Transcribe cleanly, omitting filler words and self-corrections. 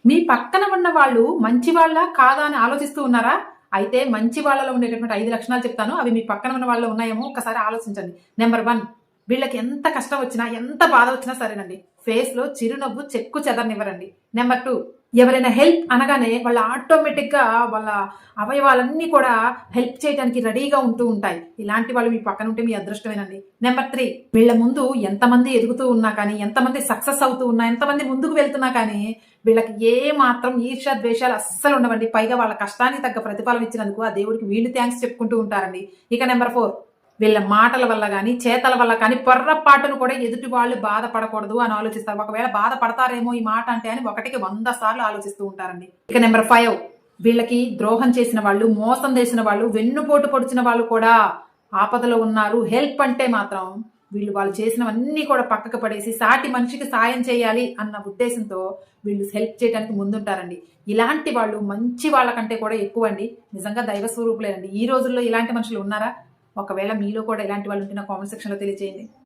మీ పక్కన ఉన్న వాళ్ళు మంచి వాళ్ళ కాదా అని ఆలోచిస్తూ ఉన్నారా? అయితే మంచి వాళ్ళలో ఉండేటటువంటి 5 లక్షణాలు చెప్తాను. అవి మీ పక్కన ఉన్న వాళ్ళలో ఉన్నాయేమో ఒక్కసారి ఆలోచించండి. నంబర్ 1, వీళ్ళకి ఎంత కష్టం వచ్చినా, ఎంత బాధ వచ్చినా సరేనండి, ఫేస్‌లో చిరునవ్వు చెక్కు చెదరనివ్వరండి. నంబర్ 2, ఎవరైనా హెల్ప్ అనగానే వాళ్ళు ఆటోమేటిక్‌గా వాళ్ళ అవయవాలన్నీ కూడా హెల్ప్ చేయడానికి రెడీగా ఉంటూ ఉంటాయి. ఇలాంటి వాళ్ళు మీ పక్కన ఉంటే మీ అదృష్టమేనండి. నంబర్ 3, వీళ్ళ ముందు ఎంతమంది ఎదుగుతూ ఉన్నా కానీ, ఎంతమంది సక్సెస్ అవుతూ ఉన్నా, ఎంతమంది ముందుకు వెళ్తున్నా కానీ, వీళ్ళకి ఏ మాత్రం ఈర్ష్య, ద్వేషాలు అస్సలు ఉండవండి. పైగా వాళ్ళ కష్టానికి తగ్గ ప్రతిఫలం ఇచ్చినందుకు ఆ దేవుడికి వీళ్ళు థాంక్స్ చెప్పుకుంటూ ఉంటారండి. ఇక నంబర్ 4, వీళ్ళ మాటల వల్ల గాని, చేతల వల్ల కానీ పొర్రపాటును కూడా ఎదుటి వాళ్ళు బాధపడకూడదు అని ఆలోచిస్తారు. ఒకవేళ బాధపడతారేమో ఈ మాట అంటే అని ఒకటికి 100 సార్లు ఆలోచిస్తూ ఉంటారండి. ఇక నంబర్ 5, వీళ్ళకి ద్రోహం చేసిన వాళ్ళు, మోసం చేసిన వాళ్ళు, వెన్నుపోటు పొడిచిన వాళ్ళు కూడా ఆపదలో ఉన్నారు. హెల్ప్ అంటే మాత్రం వాళ్ళు చేసినవన్నీ కూడా పక్కకు పడేసి సాటి మనిషికి సాయం చేయాలి అన్న ఉద్దేశంతో వీళ్ళు హెల్ప్ చేయడానికి ముందుంటారండి. ఇలాంటి వాళ్ళు మంచి వాళ్ళకంటే కూడా ఎక్కువండి. నిజంగా దైవ స్వరూపులేనండి. ఈ రోజుల్లో ఇలాంటి మనుషులు ఉన్నారా? ఒకవేళ మీలో కూడా ఇలాంటి వాళ్ళు ఉంటే నా కామెంట్ సెక్షన్‌లో తెలియజేయండి.